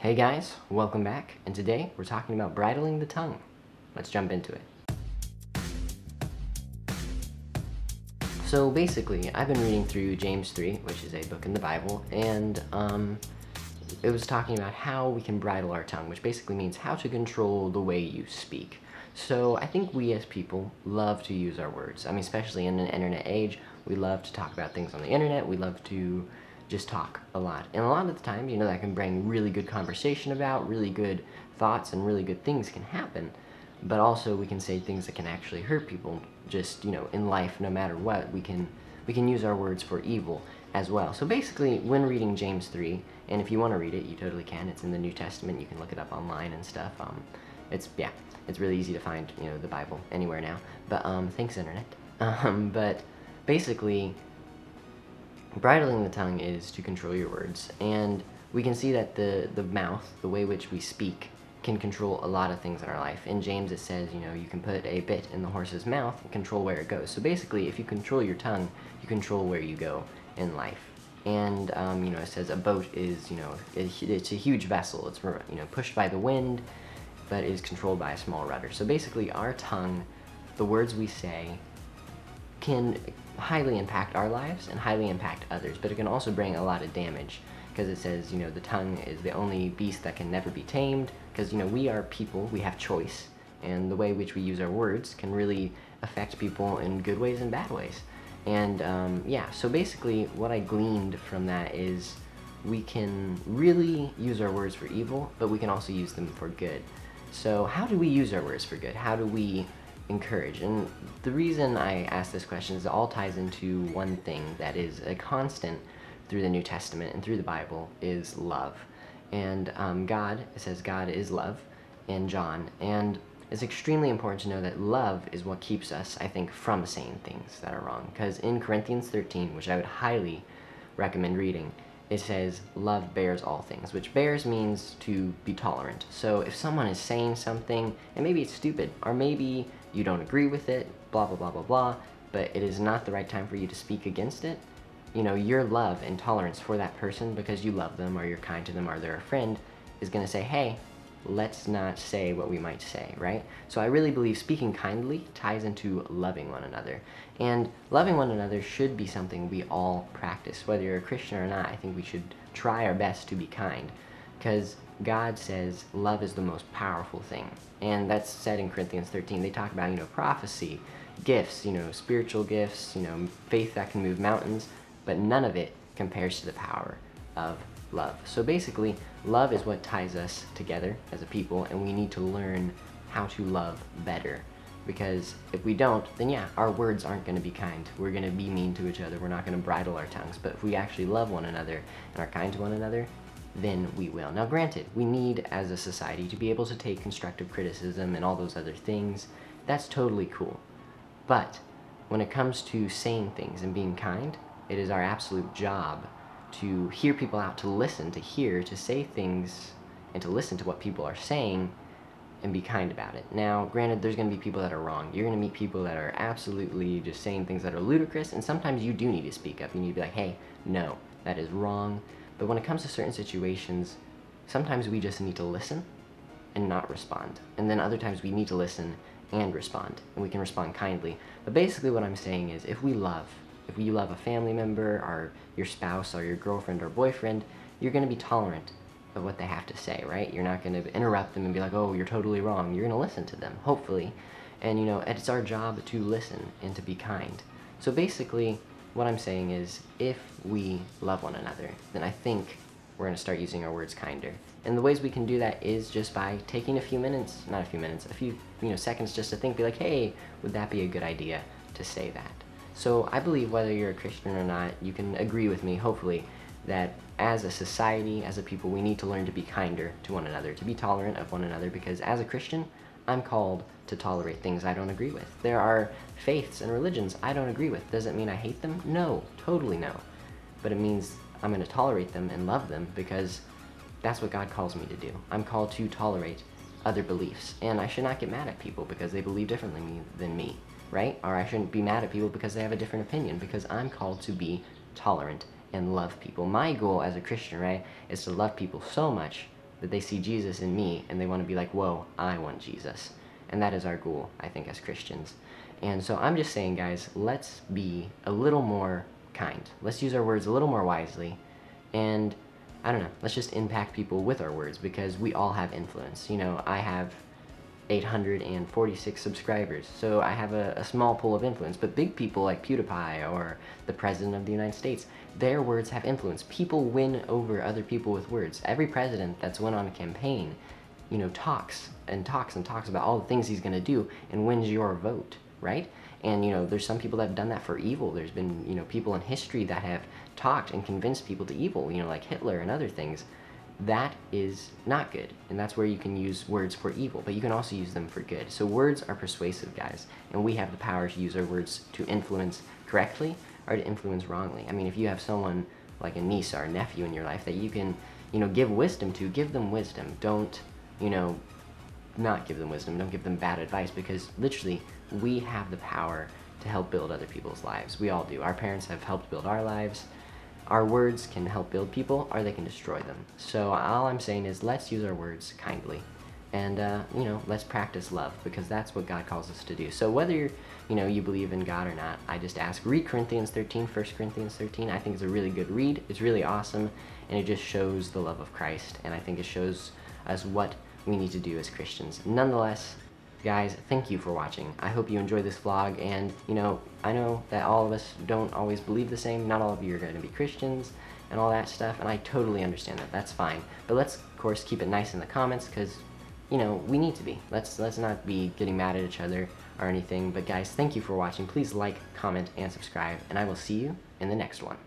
Hey guys, welcome back, and today we're talking about bridling the tongue. Let's jump into it. So basically, I've been reading through James 3, which is a book in the Bible, and it was talking about how we can bridle our tongue, which basically means how to control the way you speak. So I think we as people love to use our words. I mean, especially in an internet age, we love to talk about things on the internet. We love to just talk a lot. And a lot of the times, that can bring really good conversation about, really good thoughts, and really good things can happen. But also we can say things that can actually hurt people just, in life, no matter what. We can use our words for evil as well. So basically, when reading James 3, and if you want to read it, you totally can. It's in the New Testament. You can look it up online and stuff. It's really easy to find, the Bible anywhere now. But thanks, internet. But basically, bridling the tongue is to control your words, and we can see that the mouth, the way which we speak, can control a lot of things in our life. In James it says, you can put a bit in the horse's mouth and control where it goes. So basically, if you control your tongue, you control where you go in life. And it says a boat is, it's a huge vessel. It's pushed by the wind, but is controlled by a small rudder. So basically, our tongue, the words we say, can highly impact our lives and highly impact others, but it can also bring a lot of damage, because it says, the tongue is the only beast that can never be tamed, because, we are people, we have choice, and the way which we use our words can really affect people in good ways and bad ways. And so basically what I gleaned from that is we can really use our words for evil, but we can also use them for good. So how do we use our words for good? How do we encourage? And the reason I ask this question is it all ties into one thing that is a constant through the New Testament and through the Bible, is love. And it says God is love in John, and it's extremely important to know that love is what keeps us, I think, from saying things that are wrong. Because in Corinthians 13, which I would highly recommend reading, it says love bears all things, which bears means to be tolerant. So if someone is saying something, and maybe it's stupid, or maybe you don't agree with it, blah, blah, blah, blah, blah, but it is not the right time for you to speak against it, your love and tolerance for that person, because you love them, or you're kind to them, or they're a friend, is going to say, hey, let's not say what we might say, right? So I really believe speaking kindly ties into loving one another. And loving one another should be something we all practice. Whether you're a Christian or not, I think we should try our best to be kind, because God says love is the most powerful thing. And that's said in Corinthians 13. They talk about, prophecy, gifts, spiritual gifts, faith that can move mountains, but none of it compares to the power of love. So basically, love is what ties us together as a people, and we need to learn how to love better. Because if we don't, then yeah, our words aren't going to be kind. We're going to be mean to each other. We're not going to bridle our tongues. But if we actually love one another and are kind to one another, then we will. Now granted, we need as a society to be able to take constructive criticism and all those other things. That's totally cool. But when it comes to saying things and being kind, it is our absolute job to hear people out, to listen, to hear, to say things, and to listen to what people are saying and be kind about it. Now, granted, there's going to be people that are wrong. You're going to meet people that are absolutely just saying things that are ludicrous, and sometimes you do need to speak up. You need to be like, hey, no, that is wrong. But when it comes to certain situations, sometimes we just need to listen and not respond. And then other times we need to listen and respond, and we can respond kindly. But basically what I'm saying is, if you love a family member, or your spouse, or your girlfriend or boyfriend, you're going to be tolerant of what they have to say, right? You're not going to interrupt them and be like, oh, you're totally wrong. You're going to listen to them, hopefully. And, it's our job to listen and to be kind. So basically, what I'm saying is, if we love one another, then I think we're going to start using our words kinder. And the ways we can do that is just by taking a few seconds just to think, be like, hey, would that be a good idea to say that? So I believe whether you're a Christian or not, you can agree with me, hopefully, that as a society, as a people, we need to learn to be kinder to one another, to be tolerant of one another, because as a Christian, I'm called to tolerate things I don't agree with. There are faiths and religions I don't agree with. Does it mean I hate them? No, totally no. But it means I'm going to tolerate them and love them, because that's what God calls me to do. I'm called to tolerate other beliefs, and I should not get mad at people because they believe differently than me. Right? Or I shouldn't be mad at people because they have a different opinion, because I'm called to be tolerant and love people. My goal as a Christian, right, is to love people so much that they see Jesus in me and they want to be like, whoa, I want Jesus. And that is our goal, I think, as Christians. And so I'm just saying, guys, let's be a little more kind. Let's use our words a little more wisely. And I don't know, let's just impact people with our words, because we all have influence. You know, I have 846 subscribers, so I have a small pool of influence, but big people like PewDiePie or the President of the United States, their words have influence. People win over other people with words. Every president that's went on a campaign, you know, talks and talks and talks about all the things he's going to do and wins your vote, right? And, you know, there's some people that have done that for evil. There's been, you know, people in history that have talked and convinced people to evil, you know, like Hitler and other things. That is not good, and that's where you can use words for evil, but you can also use them for good. So words are persuasive, guys, and we have the power to use our words to influence correctly or to influence wrongly. I mean, if you have someone like a niece or a nephew in your life that you can, you know, give wisdom to, give them wisdom. Don't, you know, not give them wisdom. Don't give them bad advice, because literally we have the power to help build other people's lives. We all do. Our parents have helped build our lives. Our words can help build people, or they can destroy them. So all I'm saying is, let's use our words kindly, and you know, let's practice love, because that's what God calls us to do. So whether you're, you know, you believe in God or not, I just ask, read Corinthians 13, 1 Corinthians 13. I think it's a really good read. It's really awesome, and it just shows the love of Christ, and I think it shows us what we need to do as Christians. Nonetheless, guys, thank you for watching. I hope you enjoyed this vlog, and, you know, I know that all of us don't always believe the same. Not all of you are going to be Christians and all that stuff, and I totally understand that. That's fine. But let's, of course, keep it nice in the comments, because, you know, we need to be. Let's not be getting mad at each other or anything. But, guys, thank you for watching. Please like, comment, and subscribe, and I will see you in the next one.